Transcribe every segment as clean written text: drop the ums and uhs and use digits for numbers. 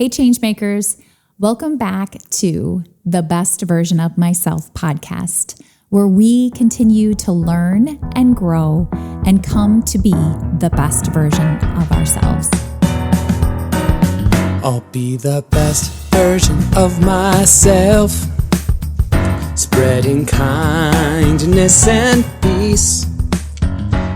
Hey, Changemakers. Welcome back to the Best Version of Myself podcast, where we continue to learn and grow and come to be the best version of ourselves. I'll be the best version of myself, spreading kindness and peace.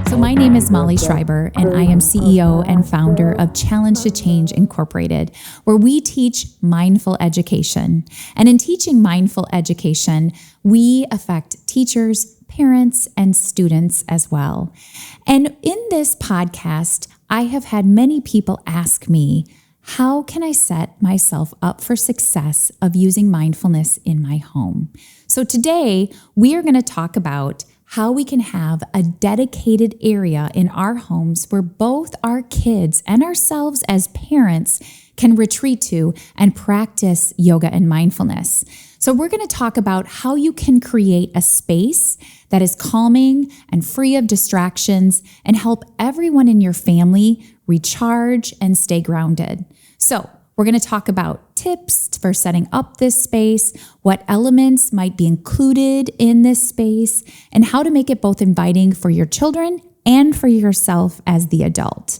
So my name is Molly Schreiber, and I am CEO and founder of Challenge to Change Incorporated, where we teach mindful education. And in teaching mindful education, we affect teachers, parents, and students as well. And in this podcast, I have had many people ask me, how can I set myself up for success of using mindfulness in my home? So today, we are going to talk about how we can have a dedicated area in our homes where both our kids and ourselves as parents can retreat to and practice yoga and mindfulness. So we're going to talk about how you can create a space that is calming and free of distractions and help everyone in your family recharge and stay grounded. So we're going to talk about tips for setting up this space, what elements might be included in this space, and how to make it both inviting for your children and for yourself as the adult.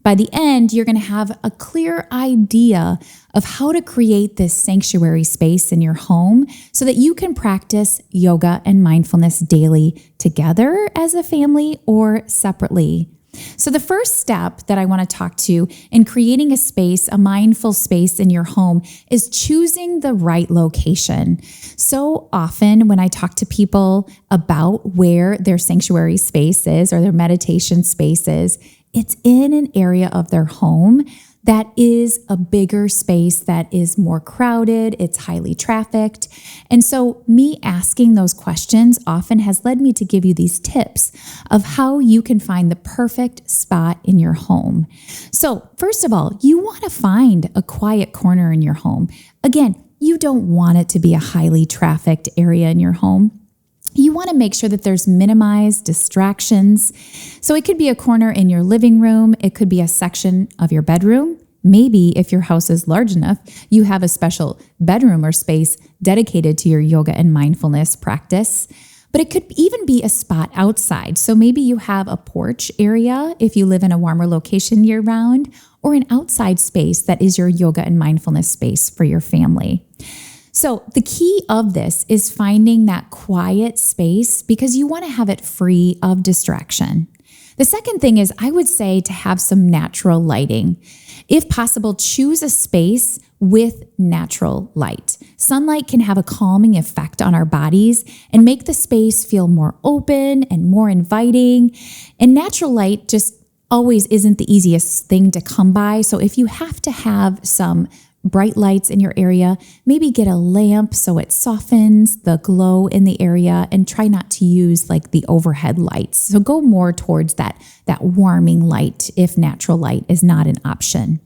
By the end, you're going to have a clear idea of how to create this sanctuary space in your home so that you can practice yoga and mindfulness daily together as a family or separately. So the first step that I want to talk to in creating a space, a mindful space in your home, is choosing the right location. So often when I talk to people about where their sanctuary space is or their meditation space is, it's in an area of their home that is a bigger space, that is more crowded, it's highly trafficked. And so me asking those questions often has led me to give you these tips of how you can find the perfect spot in your home. So first of all, you want to find a quiet corner in your home. Again, you don't want it to be a highly trafficked area in your home. You want to make sure that there's minimized distractions. So it could be a corner in your living room. It could be a section of your bedroom. Maybe if your house is large enough, you have a special bedroom or space dedicated to your yoga and mindfulness practice. But it could even be a spot outside. So maybe you have a porch area if you live in a warmer location year round, or an outside space that is your yoga and mindfulness space for your family. So the key of this is finding that quiet space because you want to have it free of distraction. The second thing is I would say to have some natural lighting. If possible, choose a space with natural light. Sunlight can have a calming effect on our bodies and make the space feel more open and more inviting. And natural light just always isn't the easiest thing to come by. So if you have to have some bright lights in your area, maybe get a lamp so it softens the glow in the area, and try not to use like the overhead lights. So go more towards that warming light if natural light is not an option.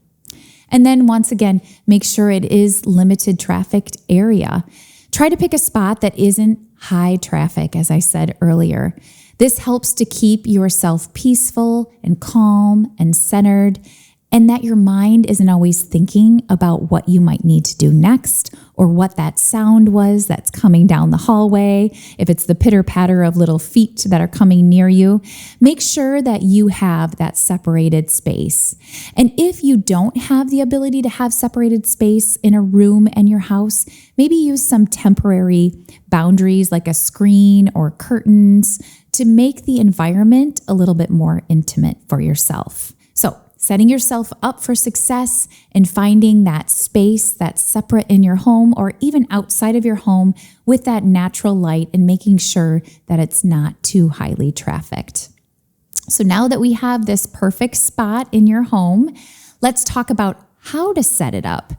And then once again, make sure it is limited trafficked area. Try to pick a spot that isn't high traffic, as I said earlier. This helps to keep yourself peaceful and calm and centered, and that your mind isn't always thinking about what you might need to do next or what that sound was that's coming down the hallway. If it's the pitter-patter of little feet that are coming near you, make sure that you have that separated space. And if you don't have the ability to have separated space in a room in your house, maybe use some temporary boundaries like a screen or curtains to make the environment a little bit more intimate for yourself. So setting yourself up for success and finding that space that's separate in your home or even outside of your home with that natural light and making sure that it's not too highly trafficked. So now that we have this perfect spot in your home, let's talk about how to set it up.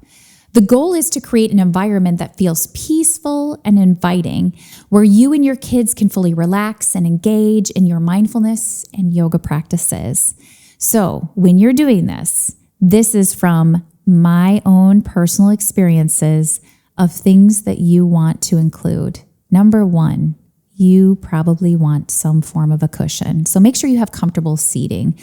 The goal is to create an environment that feels peaceful and inviting, where you and your kids can fully relax and engage in your mindfulness and yoga practices. So when you're doing this, this is from my own personal experiences of things that you want to include. Number one, you probably want some form of a cushion. So make sure you have comfortable seating.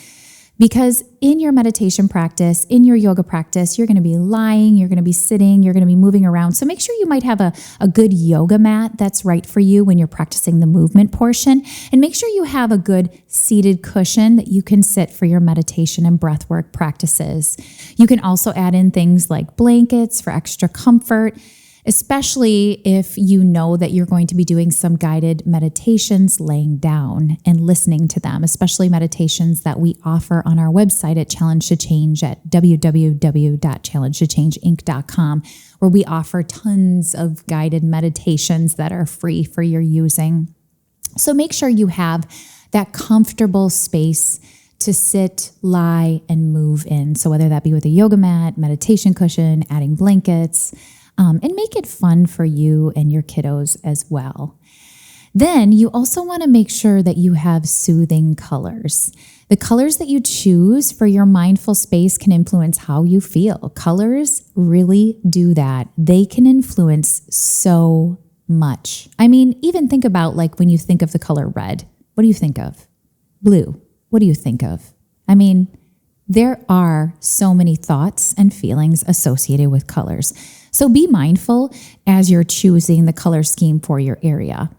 Because in your meditation practice, in your yoga practice, you're going to be lying, you're going to be sitting, you're going to be moving around. So make sure you might have a good yoga mat that's right for you when you're practicing the movement portion. And make sure you have a good seated cushion that you can sit for your meditation and breathwork practices. You can also add in things like blankets for extra comfort, especially if you know that you're going to be doing some guided meditations laying down and listening to them, especially meditations that we offer on our website at Challenge to Change at www.challengetochangeinc.com, where we offer tons of guided meditations that are free for your using. So make sure you have that comfortable space to sit, lie, and move in. So whether that be with a yoga mat, meditation cushion, adding blankets, and make it fun for you and your kiddos as well. Then you also want to make sure that you have soothing colors. The colors that you choose for your mindful space can influence how you feel. Colors really do that. They can influence so much. I mean, even think about like when you think of the color red, what do you think of? Blue, what do you think of? I mean, there are so many thoughts and feelings associated with colors. So be mindful as you're choosing the color scheme for your area.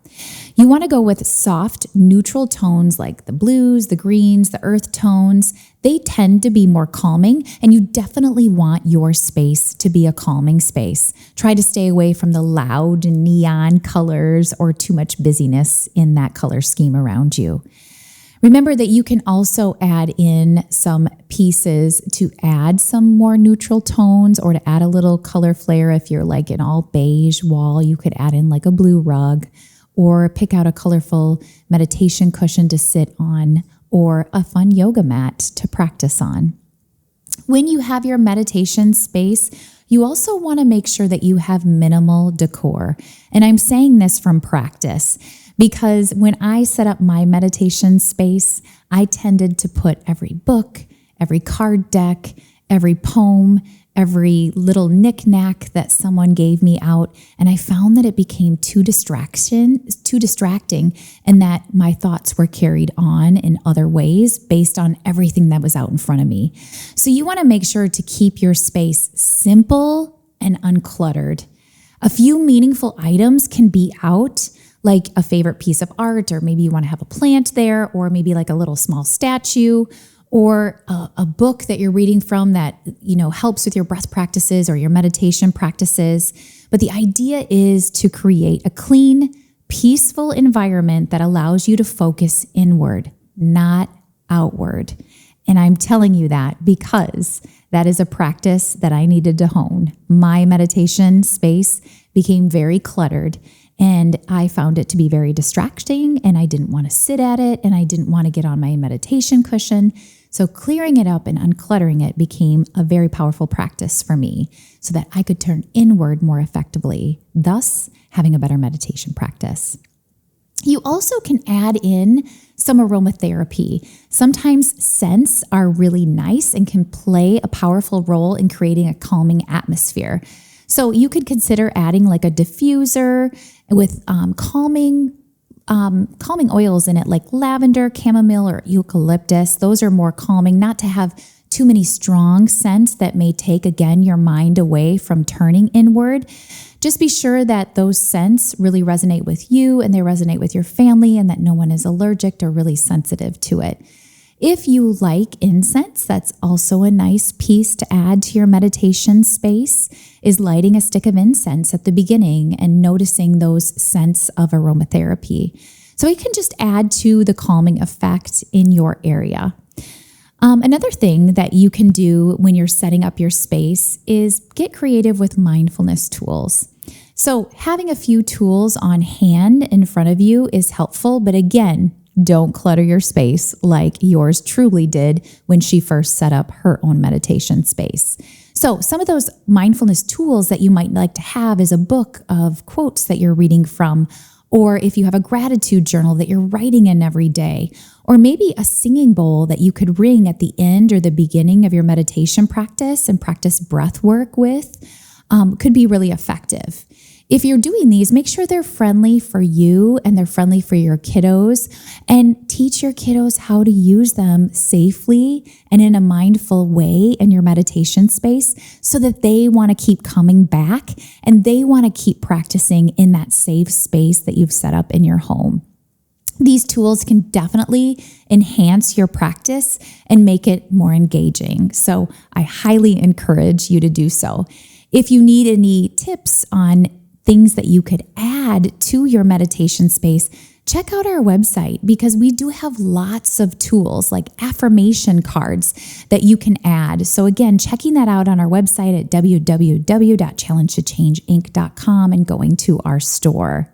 You want to go with soft, neutral tones like the blues, the greens, the earth tones. They tend to be more calming, and you definitely want your space to be a calming space. Try to stay away from the loud neon colors or too much busyness in that color scheme around you. Remember that you can also add in some pieces to add some more neutral tones or to add a little color flare. If you're like an all beige wall, you could add in like a blue rug or pick out a colorful meditation cushion to sit on or a fun yoga mat to practice on. When you have your meditation space, you also want to make sure that you have minimal decor. And I'm saying this from practice, because when I set up my meditation space, I tended to put every book, every card deck, every poem, every little knick-knack that someone gave me out. And I found that it became too distracting, and that my thoughts were carried on in other ways based on everything that was out in front of me. So you want to make sure to keep your space simple and uncluttered. A few meaningful items can be out, like a favorite piece of art, or maybe you want to have a plant there, or maybe like a little small statue, or a book that you're reading from that, helps with your breath practices or your meditation practices. But the idea is to create a clean, peaceful environment that allows you to focus inward, not outward. And I'm telling you that because that is a practice that I needed to hone. My meditation space became very cluttered, and I found it to be very distracting, and I didn't want to sit at it, and I didn't want to get on my meditation cushion. So clearing it up and uncluttering it became a very powerful practice for me so that I could turn inward more effectively, thus having a better meditation practice. You also can add in some aromatherapy. Sometimes scents are really nice and can play a powerful role in creating a calming atmosphere. So you could consider adding like a diffuser with calming oils in it, like lavender, chamomile, or eucalyptus. Those are more calming, not to have too many strong scents that may take, again, your mind away from turning inward. Just be sure that those scents really resonate with you and they resonate with your family, and that no one is allergic or really sensitive to it. If you like incense, that's also a nice piece to add to your meditation space, is lighting a stick of incense at the beginning and noticing those scents of aromatherapy. So it can just add to the calming effect in your area. Another thing that you can do when you're setting up your space is get creative with mindfulness tools. So having a few tools on hand in front of you is helpful, but again, don't clutter your space like yours truly did when she first set up her own meditation space. So some of those mindfulness tools that you might like to have is a book of quotes that you're reading from, or if you have a gratitude journal that you're writing in every day, or maybe a singing bowl that you could ring at the end or the beginning of your meditation practice and practice breath work with, could be really effective. If you're doing these, make sure they're friendly for you and they're friendly for your kiddos, and teach your kiddos how to use them safely and in a mindful way in your meditation space so that they want to keep coming back and they want to keep practicing in that safe space that you've set up in your home. These tools can definitely enhance your practice and make it more engaging. So I highly encourage you to do so. If you need any tips on things that you could add to your meditation space, check out our website because we do have lots of tools like affirmation cards that you can add. So again, checking that out on our website at www.challengetochangeinc.com and going to our store.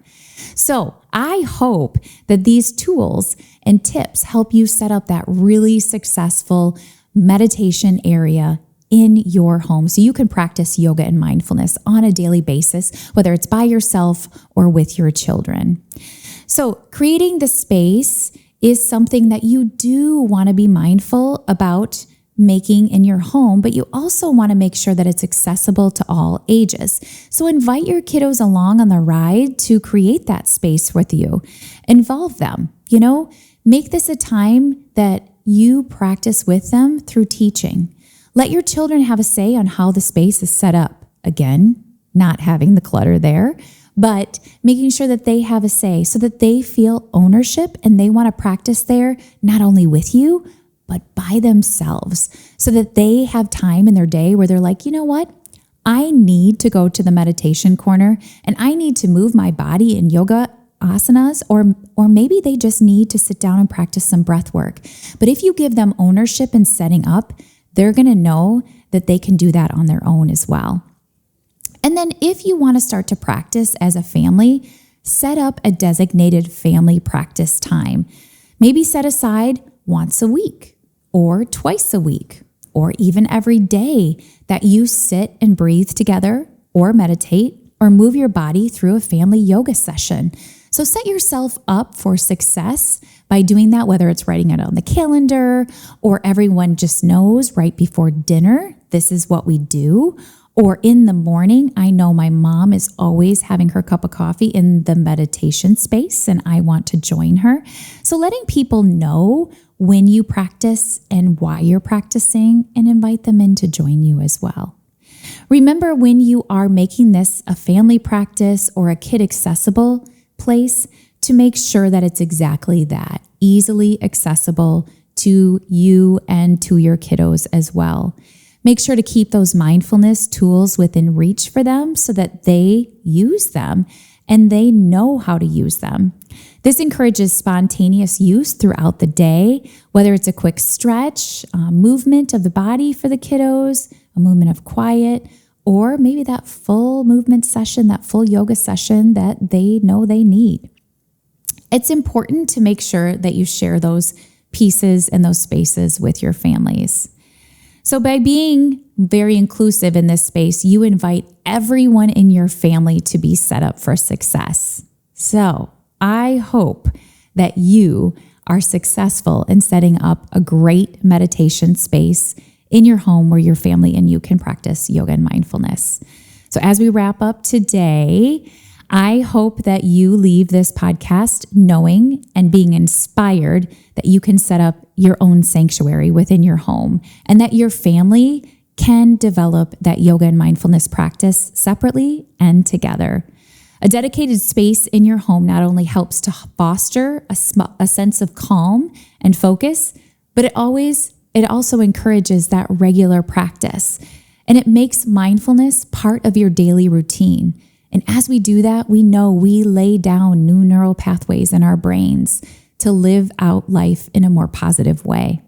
So I hope that these tools and tips help you set up that really successful meditation area in your home so you can practice yoga and mindfulness on a daily basis, whether it's by yourself or with your children. So creating the space is something that you do want to be mindful about making in your home, but you also want to make sure that it's accessible to all ages. So invite your kiddos along on the ride to create that space with you. Involve them, make this a time that you practice with them through teaching. Let your children have a say on how the space is set up. Again, not having the clutter there, but making sure that they have a say so that they feel ownership and they want to practice there, not only with you, but by themselves, so that they have time in their day where they're like, you know what? I need to go to the meditation corner and I need to move my body in yoga asanas, or maybe they just need to sit down and practice some breath work. But if you give them ownership in setting up, they're going to know that they can do that on their own as well. And then if you want to start to practice as a family, set up a designated family practice time. Maybe set aside once a week or twice a week or even every day that you sit and breathe together or meditate or move your body through a family yoga session. So set yourself up for success by doing that, whether it's writing it on the calendar or everyone just knows right before dinner, this is what we do. Or in the morning, I know my mom is always having her cup of coffee in the meditation space and I want to join her. So letting people know when you practice and why you're practicing and invite them in to join you as well. Remember, when you are making this a family practice or a kid accessible place, to make sure that it's exactly that, easily accessible to you and to your kiddos as well. Make sure to keep those mindfulness tools within reach for them so that they use them and they know how to use them. This encourages spontaneous use throughout the day, whether it's a quick stretch, movement of the body for the kiddos, a movement of quiet, or maybe that full movement session, that full yoga session that they know they need. It's important to make sure that you share those pieces and those spaces with your families. So by being very inclusive in this space, you invite everyone in your family to be set up for success. So I hope that you are successful in setting up a great meditation space in your home where your family and you can practice yoga and mindfulness. So as we wrap up today, I hope that you leave this podcast knowing and being inspired that you can set up your own sanctuary within your home and that your family can develop that yoga and mindfulness practice separately and together. A dedicated space in your home not only helps to foster a sense of calm and focus, but it also encourages that regular practice. And it makes mindfulness part of your daily routine. And as we do that, we know we lay down new neural pathways in our brains to live out life in a more positive way.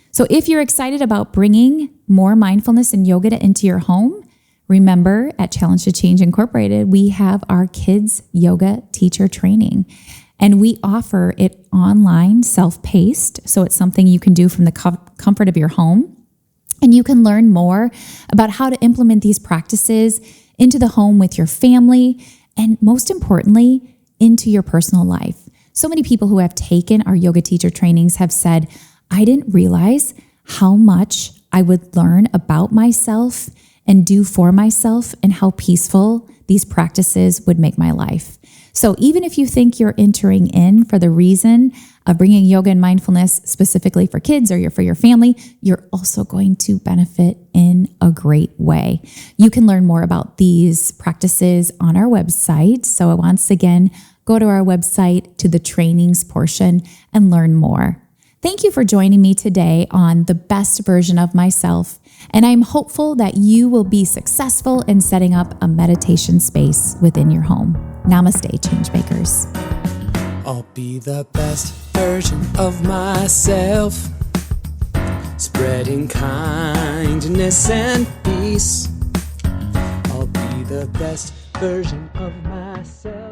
So if you're excited about bringing more mindfulness and yoga into your home, remember at Challenge to Change Incorporated, we have our kids yoga teacher training. And we offer it online, self-paced. So it's something you can do from the comfort of your home. And you can learn more about how to implement these practices into the home with your family, and most importantly, into your personal life. So many people who have taken our yoga teacher trainings have said, I didn't realize how much I would learn about myself and do for myself and how peaceful these practices would make my life. So even if you think you're entering in for the reason of bringing yoga and mindfulness specifically for kids or for your family, you're also going to benefit in a great way. You can learn more about these practices on our website. So once again, go to our website to the trainings portion and learn more. Thank you for joining me today on the best version of myself. And I'm hopeful that you will be successful in setting up a meditation space within your home. Namaste, Changemakers. I'll be the best version of myself, spreading kindness and peace. I'll be the best version of myself.